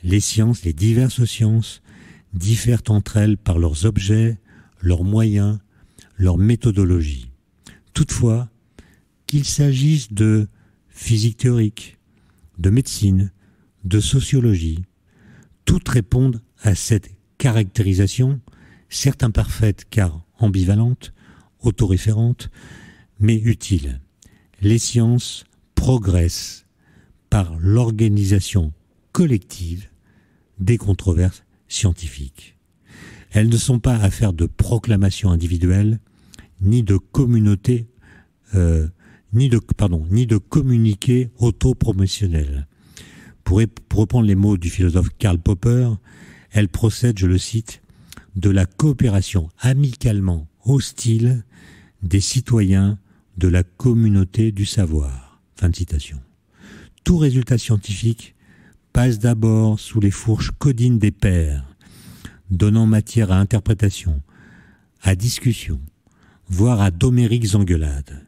Les sciences, les diverses sciences, diffèrent entre elles par leurs objets, leurs moyens, leur méthodologie. Toutefois, qu'il s'agisse de physique théorique, de médecine, de sociologie, toutes répondent à cette caractérisation, certes imparfaite car ambivalente, autoréférente, mais utile. Les sciences progressent par l'organisation collective des controverses scientifiques. Elles ne sont pas affaires de proclamation individuelle, ni de communauté, ni de communiqué autopromotionnel. Pour reprendre les mots du philosophe Karl Popper, elle procède, je le cite, de la coopération amicalement hostile des citoyens de la communauté du savoir. Fin de citation. Tout résultat scientifique passe d'abord sous les fourches codines des pairs, donnant matière à interprétation, à discussion, voire à d'homériques engueulades.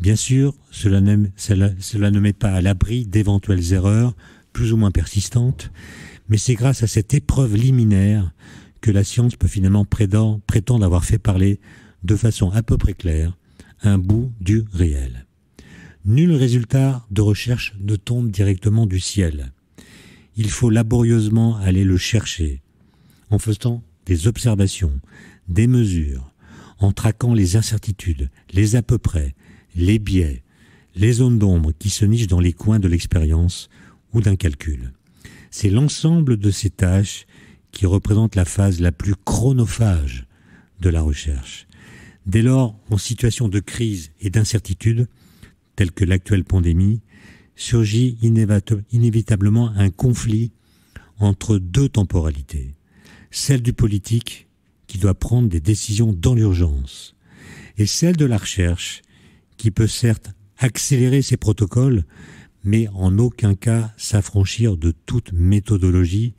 Bien sûr, cela ne met pas à l'abri d'éventuelles erreurs, plus ou moins persistantes, mais c'est grâce à cette épreuve liminaire que la science peut finalement prétendre avoir fait parler de façon à peu près claire un bout du réel. Nul résultat de recherche ne tombe directement du ciel. Il faut laborieusement aller le chercher, en faisant des observations, des mesures, en traquant les incertitudes, les à peu près, les biais, les zones d'ombre qui se nichent dans les coins de l'expérience ou d'un calcul. C'est l'ensemble de ces tâches qui représente la phase la plus chronophage de la recherche. Dès lors, en situation de crise et d'incertitude, telle que l'actuelle pandémie, surgit inévitablement un conflit entre deux temporalités. Celle du politique, qui doit prendre des décisions dans l'urgence, et celle de la recherche, qui peut certes accélérer ses protocoles, mais en aucun cas s'affranchir de toute méthodologie,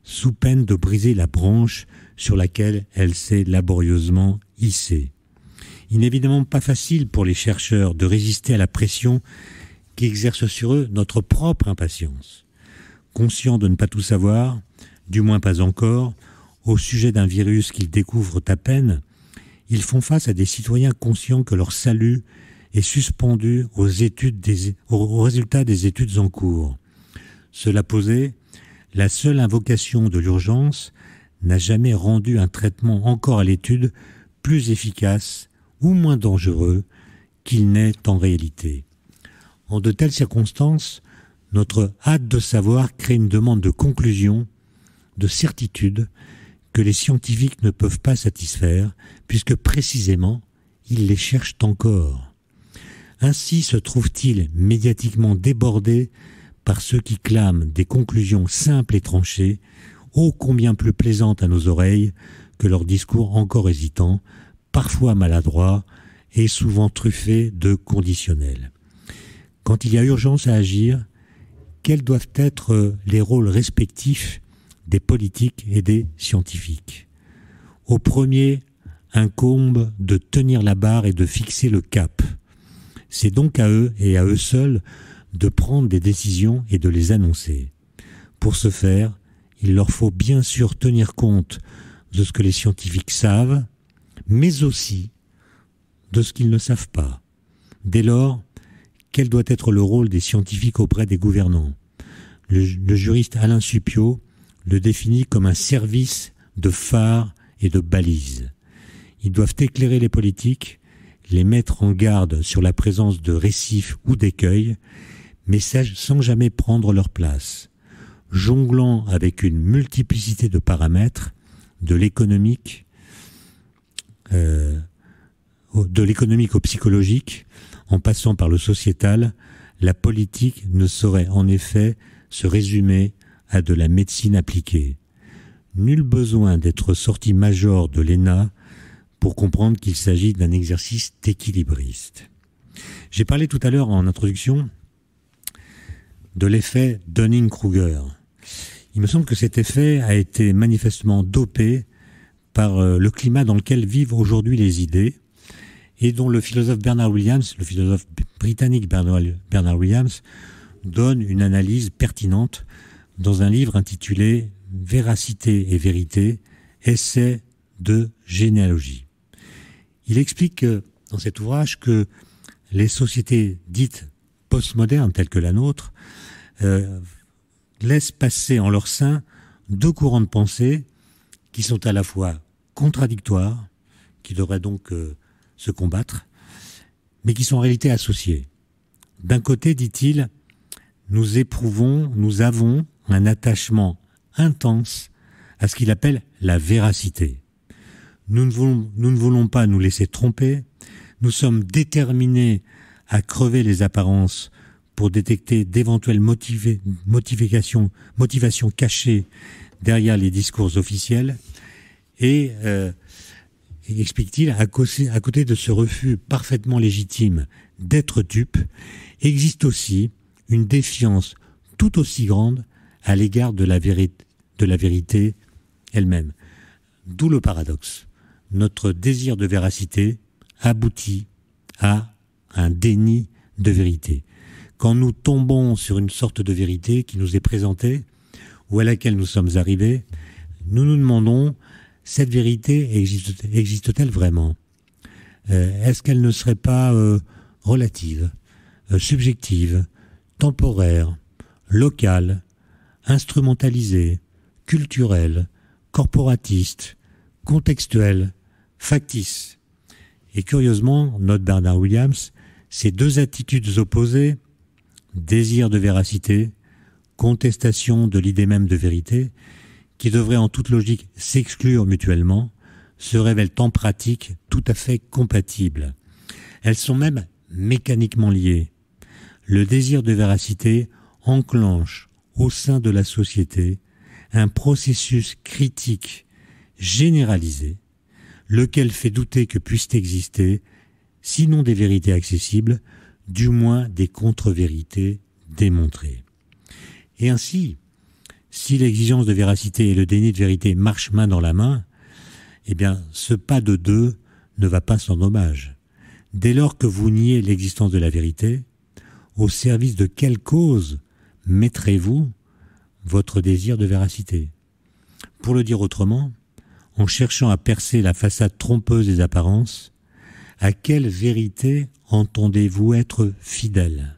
sous peine de briser la branche sur laquelle elle s'est laborieusement hissée. Il n'est évidemment pas facile pour les chercheurs de résister à la pression qui exerce sur eux notre propre impatience. Conscients de ne pas tout savoir, du moins pas encore, au sujet d'un virus qu'ils découvrent à peine, ils font face à des citoyens conscients que leur salut est suspendu aux résultats des études en cours. Cela posé, la seule invocation de l'urgence n'a jamais rendu un traitement encore à l'étude plus efficace ou moins dangereux qu'il n'est en réalité. En de telles circonstances, notre hâte de savoir crée une demande de conclusion, de certitude, que les scientifiques ne peuvent pas satisfaire, puisque précisément, ils les cherchent encore. Ainsi se trouvent-ils médiatiquement débordés par ceux qui clament des conclusions simples et tranchées, ô combien plus plaisantes à nos oreilles que leurs discours encore hésitants, parfois maladroits et souvent truffés de conditionnels. Quand il y a urgence à agir, quels doivent être les rôles respectifs des politiques et des scientifiques? Au premier incombe de tenir la barre et de fixer le cap. C'est donc à eux et à eux seuls de prendre des décisions et de les annoncer. Pour ce faire, il leur faut bien sûr tenir compte de ce que les scientifiques savent, mais aussi de ce qu'ils ne savent pas. Dès lors, quel doit être le rôle des scientifiques auprès des gouvernants? Le juriste Alain Supiot le définit comme un service de phare et de balise. Ils doivent éclairer les politiques, les mettre en garde sur la présence de récifs ou d'écueils, mais sans jamais prendre leur place, jonglant avec une multiplicité de paramètres, de l'économique au psychologique, en passant par le sociétal. La politique ne saurait en effet se résumer à de la médecine appliquée. Nul besoin d'être sorti major de l'ENA pour comprendre qu'il s'agit d'un exercice d'équilibriste. J'ai parlé tout à l'heure en introduction de l'effet Dunning-Kruger. Il me semble que cet effet a été manifestement dopé par le climat dans lequel vivent aujourd'hui les idées et dont le philosophe britannique Bernard Williams, donne une analyse pertinente dans un livre intitulé « Véracité et vérité, essai de généalogie ». Il explique dans cet ouvrage que les sociétés dites postmodernes telles que la nôtre laissent passer en leur sein deux courants de pensée qui sont à la fois contradictoires, qui devraient donc se combattre, mais qui sont en réalité associés. D'un côté, dit-il, nous avons un attachement intense à ce qu'il appelle la véracité. Nous ne voulons pas nous laisser tromper, nous sommes déterminés à crever les apparences pour détecter d'éventuelles motivations cachées derrière les discours officiels et explique-t-il, à côté de ce refus parfaitement légitime d'être dupe, existe aussi une défiance tout aussi grande à l'égard de la vérité elle-même. D'où le paradoxe. Notre désir de véracité aboutit à un déni de vérité. Quand nous tombons sur une sorte de vérité qui nous est présentée ou à laquelle nous sommes arrivés, nous nous demandons, cette vérité existe-t-elle vraiment ? Est-ce qu'elle ne serait pas relative, subjective, temporaire, locale, instrumentalisée, culturelle, corporatiste, contextuelle, factice ? Et curieusement, note Bernard Williams, ces deux attitudes opposées, désir de véracité, contestation de l'idée même de vérité, qui devraient en toute logique s'exclure mutuellement, se révèlent en pratique tout à fait compatibles. Elles sont même mécaniquement liées. Le désir de véracité enclenche au sein de la société un processus critique généralisé, lequel fait douter que puissent exister, sinon des vérités accessibles, du moins des contre-vérités démontrées. Et ainsi, si l'exigence de véracité et le déni de vérité marchent main dans la main, eh bien, ce pas de deux ne va pas sans dommage. Dès lors que vous niez l'existence de la vérité, au service de quelle cause mettrez-vous votre désir de véracité ? Pour le dire autrement, en cherchant à percer la façade trompeuse des apparences, à quelle vérité entendez-vous être fidèle ?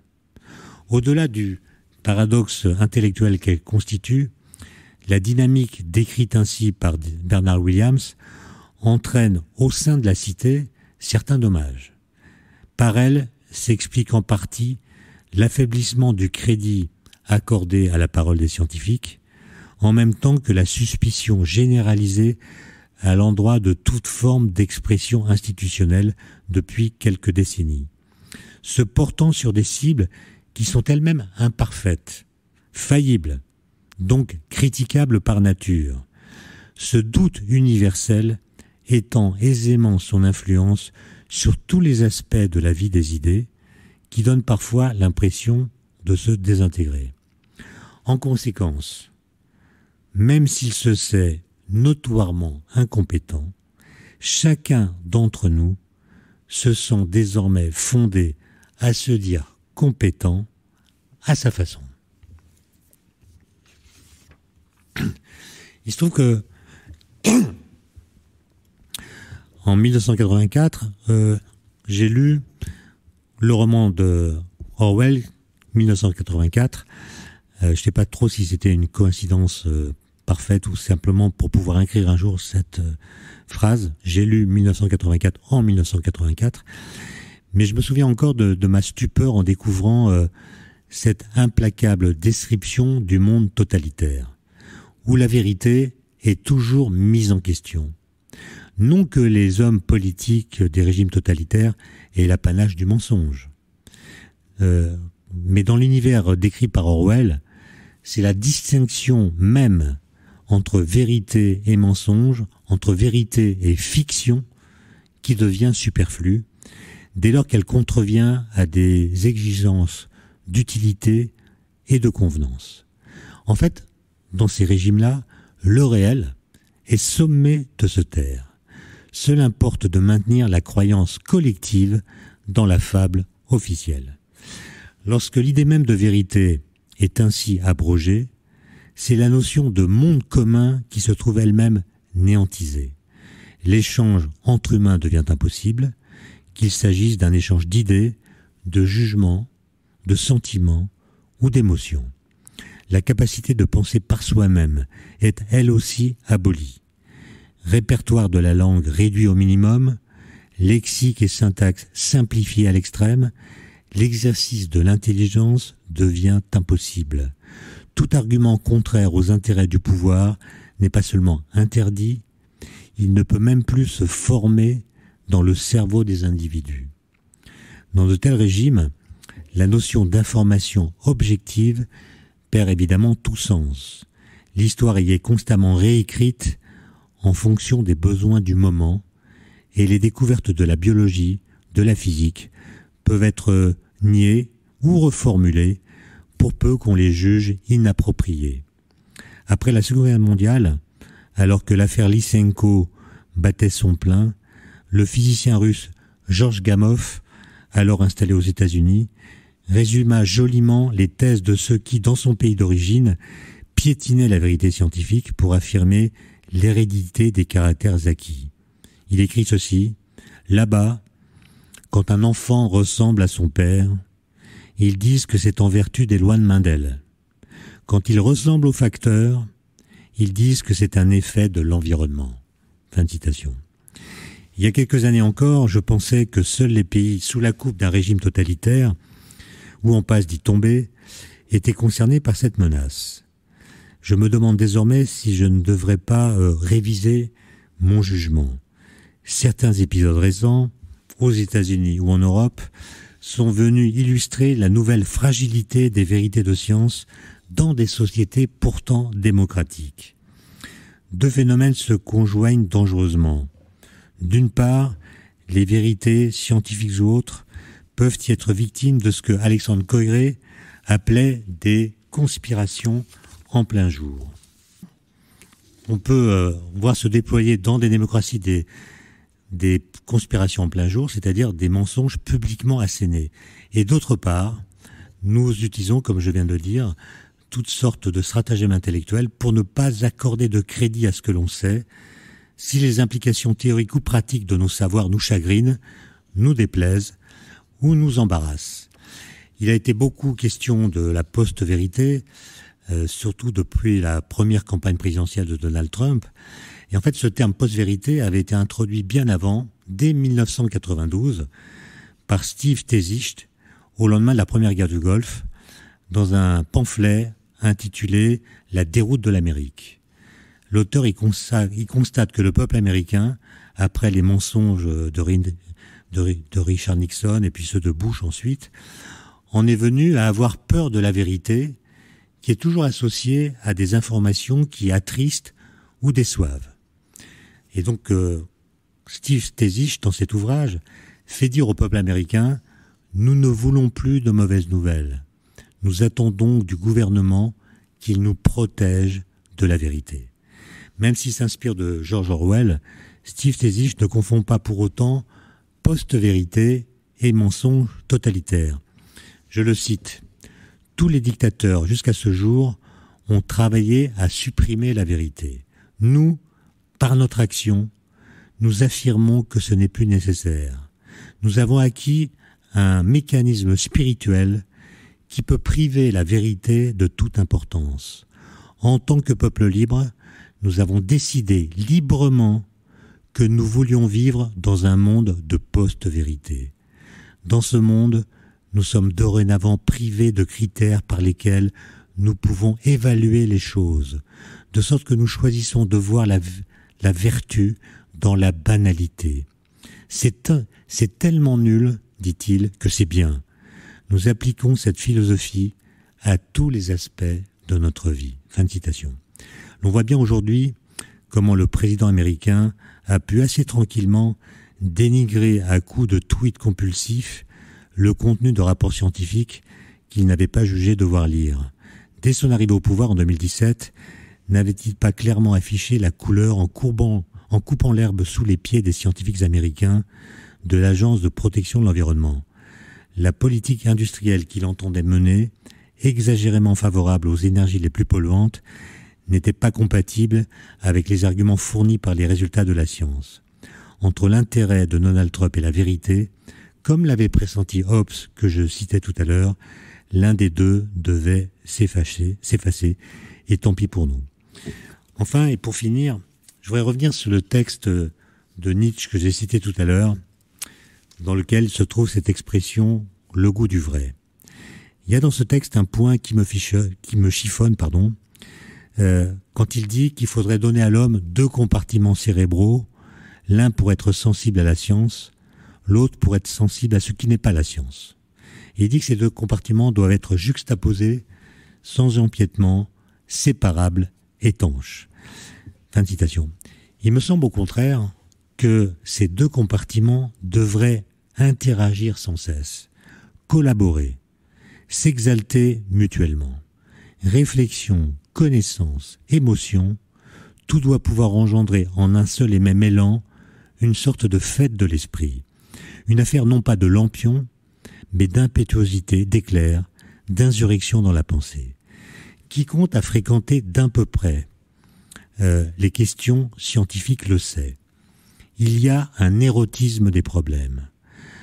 Au-delà du paradoxe intellectuel qu'elle constitue, la dynamique décrite ainsi par Bernard Williams entraîne au sein de la cité certains dommages. Par elle s'explique en partie l'affaiblissement du crédit accordé à la parole des scientifiques, en même temps que la suspicion généralisée à l'endroit de toute forme d'expression institutionnelle depuis quelques décennies, se portant sur des cibles qui sont elles-mêmes imparfaites, faillibles, donc critiquables par nature. Ce doute universel étend aisément son influence sur tous les aspects de la vie des idées, qui donnent parfois l'impression de se désintégrer. En conséquence, même s'il se sait notoirement incompétent, chacun d'entre nous se sent désormais fondé à se dire compétent à sa façon. Il se trouve que en 1984, j'ai lu le roman de Orwell, 1984. Je ne sais pas trop si c'était une coïncidence parfaite ou simplement pour pouvoir écrire un jour cette phrase. J'ai lu 1984 en 1984, mais je me souviens encore de ma stupeur en découvrant cette implacable description du monde totalitaire, où la vérité est toujours mise en question. Non que les hommes politiques des régimes totalitaires aient l'apanage du mensonge, mais dans l'univers décrit par Orwell, c'est la distinction même entre vérité et mensonge, entre vérité et fiction, qui devient superflue, dès lors qu'elle contrevient à des exigences d'utilité et de convenance. En fait, dans ces régimes-là, le réel est sommé de se taire. Seul importe de maintenir la croyance collective dans la fable officielle. Lorsque l'idée même de vérité est ainsi abrogée, c'est la notion de monde commun qui se trouve elle-même néantisée. L'échange entre humains devient impossible, qu'il s'agisse d'un échange d'idées, de jugements, de sentiments ou d'émotions. La capacité de penser par soi-même est elle aussi abolie. Répertoire de la langue réduit au minimum, lexique et syntaxe simplifiés à l'extrême, l'exercice de l'intelligence devient impossible. Tout argument contraire aux intérêts du pouvoir n'est pas seulement interdit, il ne peut même plus se former dans le cerveau des individus. Dans de tels régimes, la notion d'information objective perd évidemment tout sens. L'histoire y est constamment réécrite en fonction des besoins du moment, et les découvertes de la biologie, de la physique, peuvent être niées ou reformulées pour peu qu'on les juge inappropriées. Après la Seconde Guerre mondiale, alors que l'affaire Lysenko battait son plein, le physicien russe Georges Gamow, alors installé aux États-Unis, résuma joliment les thèses de ceux qui, dans son pays d'origine, piétinaient la vérité scientifique pour affirmer l'hérédité des caractères acquis. Il écrit ceci: « Là-bas, quand un enfant ressemble à son père, ils disent que c'est en vertu des lois de Mendel. Quand il ressemble au facteur, ils disent que c'est un effet de l'environnement. » Fin de citation. Il y a quelques années encore, je pensais que seuls les pays sous la coupe d'un régime totalitaire, ou en passe d'y tomber, étaient concernés par cette menace. Je me demande désormais si je ne devrais pas réviser mon jugement. Certains épisodes récents, aux États-Unis ou en Europe, sont venus illustrer la nouvelle fragilité des vérités de science dans des sociétés pourtant démocratiques. Deux phénomènes se conjoignent dangereusement. D'une part, les vérités, scientifiques ou autres, peuvent y être victimes de ce que Alexandre Coiré appelait des conspirations en plein jour. On peut voir se déployer dans des démocraties des conspirations en plein jour, c'est-à-dire des mensonges publiquement assénés. Et d'autre part, nous utilisons, comme je viens de le dire, toutes sortes de stratagèmes intellectuels pour ne pas accorder de crédit à ce que l'on sait, si les implications théoriques ou pratiques de nos savoirs nous chagrinent, nous déplaisent ou nous embarrassent. Il a été beaucoup question de la post-vérité, surtout depuis la première campagne présidentielle de Donald Trump. Et en fait, ce terme post-vérité avait été introduit bien avant, dès 1992, par Steve Tezicht, au lendemain de la première guerre du Golfe, dans un pamphlet intitulé « La déroute de l'Amérique ». L'auteur y constate que le peuple américain, après les mensonges de Richard Nixon et puis ceux de Bush ensuite, en est venu à avoir peur de la vérité, qui est toujours associée à des informations qui attristent ou déçoivent. Et donc, Steve Tezicht, dans cet ouvrage, fait dire au peuple américain « Nous ne voulons plus de mauvaises nouvelles. Nous attendons du gouvernement qu'il nous protège de la vérité. » Même s'il s'inspire de George Orwell, Steve Tezicht ne confond pas pour autant post-vérité et mensonge totalitaire. Je le cite: « Tous les dictateurs, jusqu'à ce jour, ont travaillé à supprimer la vérité. Nous, par notre action, nous affirmons que ce n'est plus nécessaire. Nous avons acquis un mécanisme spirituel qui peut priver la vérité de toute importance. En tant que peuple libre, nous avons décidé librement que nous voulions vivre dans un monde de post-vérité. Dans ce monde, nous sommes dorénavant privés de critères par lesquels nous pouvons évaluer les choses, de sorte que nous choisissons de voir la vertu dans la banalité. C'est tellement nul, dit-il, que c'est bien. Nous appliquons cette philosophie à tous les aspects de notre vie. Fin de citation. L'on voit bien aujourd'hui comment le président américain a pu assez tranquillement dénigrer à coups de tweets compulsifs le contenu de rapports scientifiques qu'il n'avait pas jugé devoir lire. Dès son arrivée au pouvoir en 2017, n'avait-il pas clairement affiché la couleur en coupant l'herbe sous les pieds des scientifiques américains de l'Agence de protection de l'environnement? La politique industrielle qu'il entendait mener, exagérément favorable aux énergies les plus polluantes, n'était pas compatible avec les arguments fournis par les résultats de la science. Entre l'intérêt de Donald Trump et la vérité, comme l'avait pressenti Hobbes, que je citais tout à l'heure, l'un des deux devait s'effacer, et tant pis pour nous. Enfin, et pour finir, je voudrais revenir sur le texte de Nietzsche que j'ai cité tout à l'heure, dans lequel se trouve cette expression « le goût du vrai ». Il y a dans ce texte un point qui me chiffonne, quand il dit qu'il faudrait donner à l'homme 2 compartiments cérébraux, l'un pour être sensible à la science, l'autre pour être sensible à ce qui n'est pas la science. Et il dit que ces 2 compartiments doivent être juxtaposés, sans empiètement, séparables, étanches. Fin de citation. Il me semble au contraire que ces 2 compartiments devraient interagir sans cesse, collaborer, s'exalter mutuellement. Réflexion, connaissance, émotion, tout doit pouvoir engendrer en un seul et même élan une sorte de fête de l'esprit. Une affaire non pas de lampion, mais d'impétuosité, d'éclair, d'insurrection dans la pensée. Quiconque a fréquenté d'un peu près les questions scientifiques le sait. Il y a un érotisme des problèmes.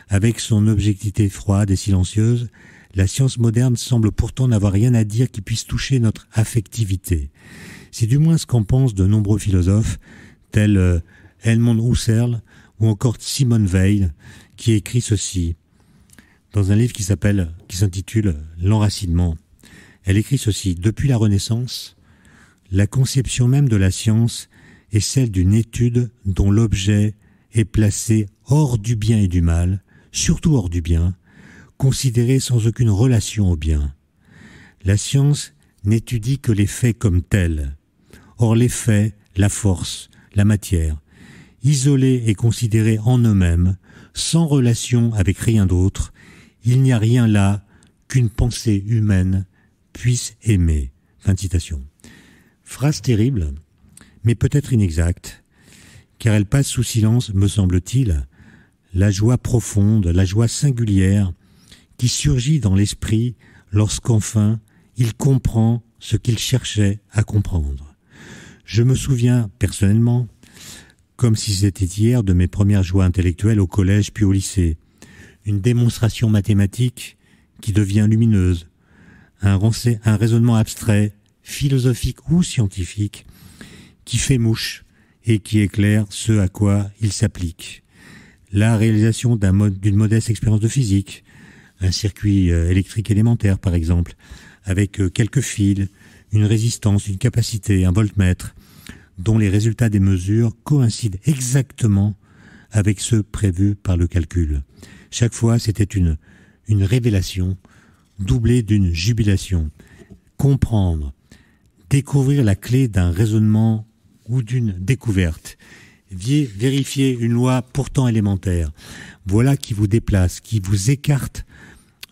Avec son objectivité froide et silencieuse, la science moderne semble pourtant n'avoir rien à dire qui puisse toucher notre affectivité. C'est du moins ce qu'en pensent de nombreux philosophes, tels Edmund Husserl ou encore Simone Weil, qui écrit ceci dans un livre qui s'intitule « L'enracinement ». Elle écrit ceci: « Depuis la Renaissance, la conception même de la science est celle d'une étude dont l'objet est placé hors du bien et du mal, surtout hors du bien, considéré sans aucune relation au bien. La science n'étudie que les faits comme tels. Or les faits, la force, la matière, isolés et considérés en eux-mêmes, sans relation avec rien d'autre, il n'y a rien là qu'une pensée humaine puisse aimer. » Fin de citation. Phrase terrible, mais peut-être inexacte, car elle passe sous silence, me semble-t-il, la joie profonde, la joie singulière qui surgit dans l'esprit lorsqu'enfin il comprend ce qu'il cherchait à comprendre. Je me souviens personnellement, comme si c'était hier, de mes premières joies intellectuelles au collège puis au lycée. Une démonstration mathématique qui devient lumineuse, un raisonnement abstrait, philosophique ou scientifique, qui fait mouche et qui éclaire ce à quoi il s'applique. La réalisation d'une modeste expérience de physique, un circuit électrique élémentaire par exemple, avec quelques fils, une résistance, une capacité, un voltmètre, dont les résultats des mesures coïncident exactement avec ceux prévus par le calcul. Chaque fois, c'était une révélation doublée d'une jubilation. Comprendre, découvrir la clé d'un raisonnement ou d'une découverte, vérifier une loi pourtant élémentaire, voilà qui vous déplace, qui vous écarte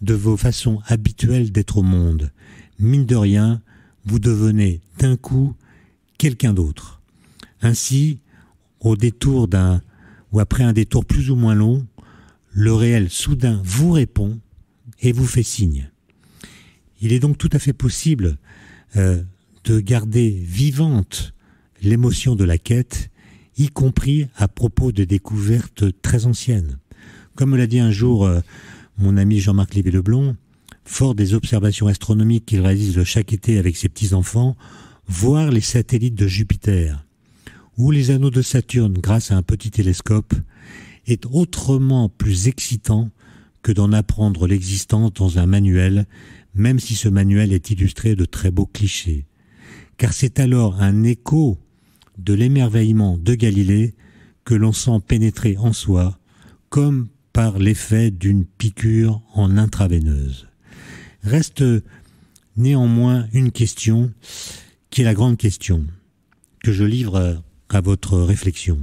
de vos façons habituelles d'être au monde. Mine de rien, vous devenez d'un coup quelqu'un d'autre. Ainsi, après un détour plus ou moins long, le réel soudain vous répond et vous fait signe. Il est donc tout à fait possible de garder vivante l'émotion de la quête, y compris à propos de découvertes très anciennes. Comme me l'a dit un jour mon ami Jean-Marc Lévy-Leblond, fort des observations astronomiques qu'il réalise chaque été avec ses petits-enfants, voir les satellites de Jupiter ou les anneaux de Saturne grâce à un petit télescope est autrement plus excitant que d'en apprendre l'existence dans un manuel, même si ce manuel est illustré de très beaux clichés. Car c'est alors un écho de l'émerveillement de Galilée que l'on sent pénétrer en soi, comme par l'effet d'une piqûre en intraveineuse. Reste néanmoins une question, qui est la grande question, que je livre à votre réflexion.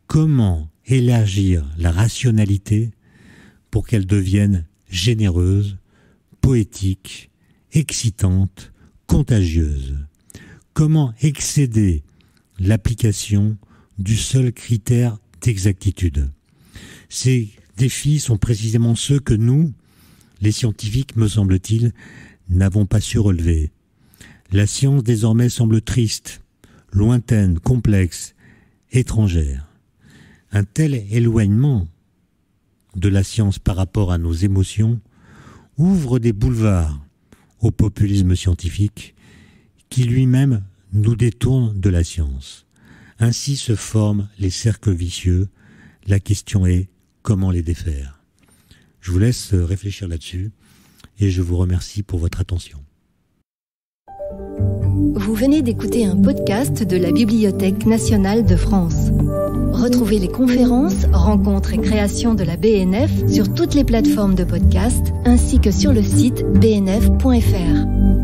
Comment élargir la rationalité pour qu'elle devienne généreuse, poétique, excitante, contagieuse? Comment excéder l'application du seul critère d'exactitude? Ces défis sont précisément ceux que nous, les scientifiques, me semble-t-il, n'avons pas su relever. La science désormais semble triste, lointaine, complexe, étrangère. Un tel éloignement de la science par rapport à nos émotions ouvre des boulevards au populisme scientifique qui lui-même nous détourne de la science. Ainsi se forment les cercles vicieux. La question est comment les défaire. Je vous laisse réfléchir là-dessus et je vous remercie pour votre attention. Vous venez d'écouter un podcast de la Bibliothèque nationale de France. Retrouvez les conférences, rencontres et créations de la BNF sur toutes les plateformes de podcast ainsi que sur le site bnf.fr.